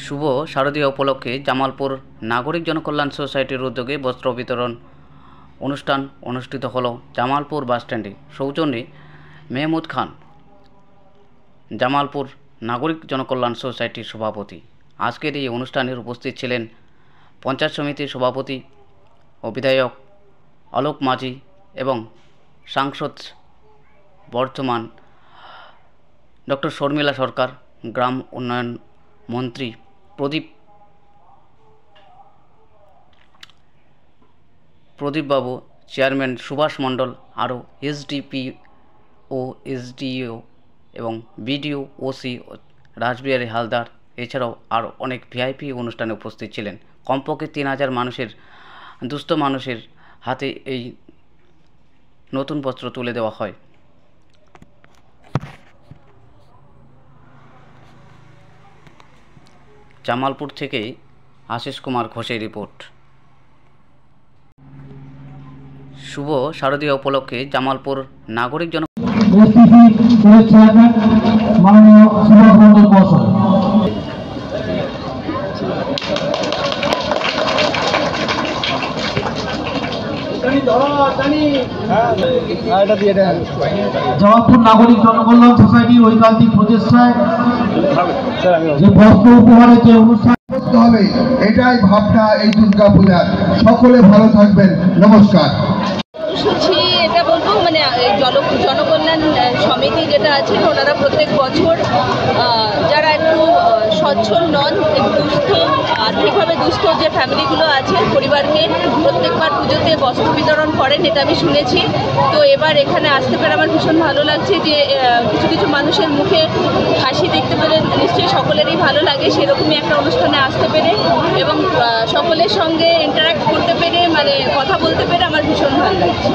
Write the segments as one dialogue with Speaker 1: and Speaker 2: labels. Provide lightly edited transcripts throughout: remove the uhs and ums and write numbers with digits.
Speaker 1: শুভ শারদীয়া উপলক্ষে জামালপুর নাগরিক জনকল্যাণ সোসাইটির উদ্যোগে বস্ত্র বিতরণ অনুষ্ঠান অনুষ্ঠিত হলো জামালপুর বাসস্ট্যান্ডে। সৌজন্যে মেহমুদ খান, জামালপুর নাগরিক জনকল্যাণ সোসাইটির সভাপতি। আজকের এই অনুষ্ঠানের উপস্থিত ছিলেন পঞ্চায়েত সমিতির সভাপতি ও বিধায়ক অলোক মাঝি এবং সাংসদ বর্তমান ডক্টর শর্মিলা সরকার, গ্রাম উন্নয়ন মন্ত্রী প্রদীপ বাবু, চেয়ারম্যান সুভাষ মণ্ডল, আরও এসডিপি ও এসডিও এবং বিডিও ওসি রাসবিহারী হালদার, এছাড়াও আরও অনেক ভিআইপি অনুষ্ঠানে উপস্থিত ছিলেন। কমপক্ষে 3000 মানুষের, দুস্থ মানুষের হাতে এই নতুন বস্ত্র তুলে দেওয়া হয়। জামালপুর থেকে আশিস কুমার ঘোষের রিপোর্ট। শুভ শারদীয়া উপলক্ষে জামালপুর নাগরিক
Speaker 2: মাননীয় সুভাষ মণ্ডল মহাশয়। জামালপুর নাগরিক জনকল্যাণ সোসাইটির ঐকান্তিক প্রচেষ্টায় যে বস্ত্র উপহারের যে অনুষ্ঠান
Speaker 3: করতে হবে, এটাই ভাবনা এই দুর্গা পূজার। সকলে ভালো থাকবেন, নমস্কার।
Speaker 4: শুনছি এটা বলবো, মানে জনকল্যাণ সমিতি যেটা আছে ওনারা প্রত্যেক বছর যারা একটু সচ্ছল নন, দুস্থ, আর্থিকভাবে দুস্থ যে ফ্যামিলিগুলো আছে পরিবারকে প্রত্যেকবার পুজোতে বস্ত্র বিতরণ করেন, এটা আমি শুনেছি। তো এবার এখানে আসতে পেরে আমার ভীষণ ভালো লাগছে যে কিছু কিছু মানুষের মুখে হাসি দেখতে পেলে নিশ্চয়ই সকলেরই ভালো লাগে। সেরকমই একটা অনুষ্ঠানে আসতে পেরে এবং সকলের সঙ্গে ইন্টারাক্ট করতে পেরে, মানে কথা বলতে পেরে আমার ভীষণ ভালো লাগছে।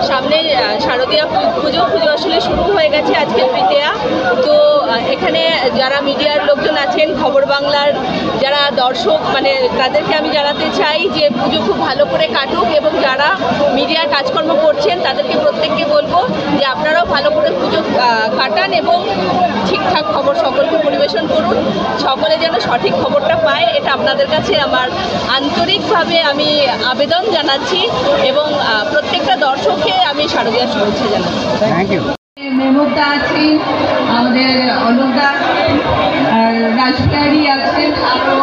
Speaker 4: সামনে শারদীয়া পুজো আসলে শুরু হয়ে গেছে আজকে তৃতীয়া। তো এখানে যারা মিডিয়ার লোকজন আছেন, খবর বাংলার যারা দর্শক, মানে তাদেরকে আমি জানাতে চাই যে পুজো খুব ভালো করে কাটুক এবং যারা মিডিয়ার কাজকর্ম করছেন তাদেরকে প্রত্যেককে বলবো যে আপনারাও ভালো করে পুজো কাটান এবং ঠিকঠাক খবর সকলকে পরিবেশন করুন। সকলে যেন সঠিক খবরটা পায়, এটা আপনাদের কাছে আমার আন্তরিকভাবে আমি আবেদন জানাচ্ছি এবং প্রত্যেকটা দর্শককে আমি শারদীয়ার শুভেচ্ছা জানাচ্ছি।
Speaker 1: Thank you.
Speaker 4: মেহমুদা আছেন, আমাদের অলোকদা, রাসবিহারী আছেন, আরও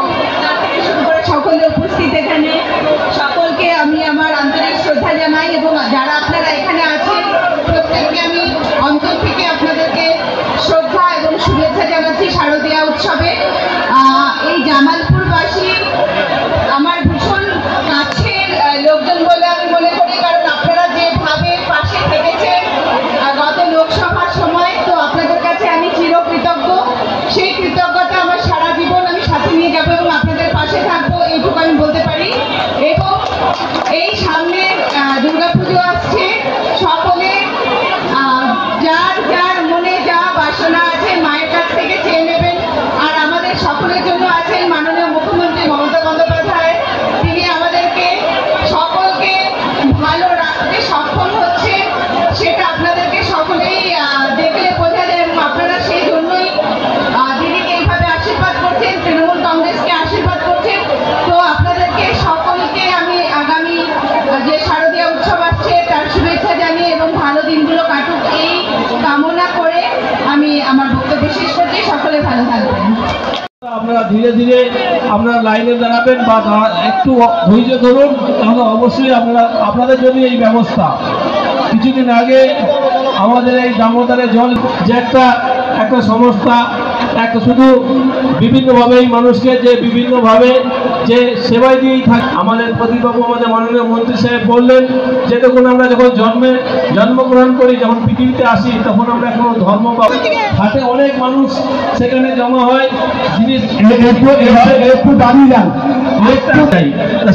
Speaker 4: সকলে উপস্থিত এখানে সকলকে আমি আমার আন্তরিক শ্রদ্ধা জানাই এবং যারা আপনারা এখানে আছেন প্রত্যেককে আমি অন্তর থেকে আপনাদেরকে শ্রদ্ধা এবং শুভেচ্ছা জানাচ্ছি শারদীয়া উৎসবে। এই জামালপুরবাসী আমার ভীষণ কাছের লোকজন বলে আমি মনে করি, কারণ আপনারা যেভাবে পাশে থেকেছেন গত লোকসভার সময়, তো আপনাদের কাছে আমি চিরকৃতজ্ঞ। সেই কৃতজ্ঞতা আমার সারা জীবন আমি সাথে নিয়ে যাবো এবং আপনাদের পাশে থাকবো, এইটুকু আমি বলতে পারি। এবং এই সামনে দুর্গাপুজো আসছে, সকলে যার যার মনে যা বাসনা আছে মায়ের কাছ থেকে চেয়ে নেবেন। আর আমাদের সকলের জন্য আছেন মাননীয় মুখ্যমন্ত্রী মমতা বন্দ্যোপাধ্যায়, তিনি আমাদেরকে সকলকে ভালো রাখতে সক্ষম হচ্ছে, সেটা আপনাদেরকে সকলেই দেখলে বোঝা যায় এবং আপনারা সেই জন্যই দিদিকে এইভাবে আশীর্বাদ করছেন, তৃণমূল কংগ্রেসকে আশীর্বাদ করছেন। তো আপনাদেরকে সকলকে আমি আগামী যে শারদীয়া উৎসব আসছে তার শুভেচ্ছা জানিয়ে এবং ভালো দিনগুলো কাটুক এই কামনা করে আমি আমার বক্তব্য শেষ করছি। সকলে ভালো থাকবেন।
Speaker 2: আপনারা ধীরে ধীরে আপনারা লাইনে দাঁড়াবেন বা একটু ধৈর্য ধরুন, তাহলে অবশ্যই আপনাদের জন্য এই ব্যবস্থা। কিছুদিন আগে আমাদের এই দামোদরে জল যে একটা সংস্থা, একটা শুধু বিভিন্নভাবে এই মানুষকে যে বিভিন্নভাবে যে সেবায় দিয়েই থাকে। আমাদের প্রদীপবাবু, আমাদের মাননীয় মন্ত্রী সাহেব বললেন যে দেখুন, আমরা যখন জন্মগ্রহণ করি, যখন পৃথিবীতে আসি, তখন আমরা কোনো ধর্ম বা হাতে অনেক মানুষ সেখানে জমা হয়, জিনিস একটু দাঁড়িয়ে যান,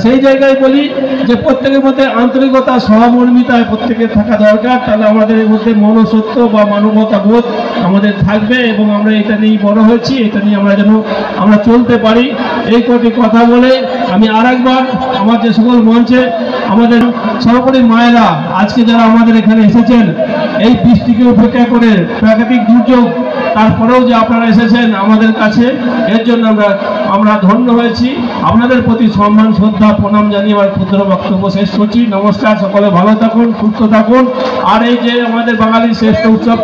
Speaker 2: সেই জায়গায় বলি যে প্রত্যেকের মধ্যে আন্তরিকতা, সহমর্মিতা প্রত্যেকের থাকা দরকার। তাহলে আমাদের মধ্যে মনুষ্যত্ব বা মানবতা বোধ আমাদের থাকবে এবং আমরা এটা নিয়ে বড় হয়েছি, এটা নিয়ে আমরা যেন চলতে পারি। এই কটি কথা বলে আমি আরেকবার আমার যে সকল মঞ্চে আমাদের সর্বোপরি মায়েরা আজকে যারা আমাদের এখানে এসেছেন, এই বৃষ্টিকে উপেক্ষা করে প্রাকৃতিক দুর্যোগ তারপরেও যে আপনারা এসেছেন আমাদের কাছে, এর জন্য আমরা ধন্য হয়েছি। আপনাদের প্রতি সম্মান শ্রদ্ধা প্রণাম জানিয়ে আমার ক্ষুদ্র বক্তব্য শেষ করছি। নমস্কার, সকলে ভালো থাকুন, সুস্থ থাকুন। আর এই যে আমাদের বাঙালির শ্রেষ্ঠ উৎসব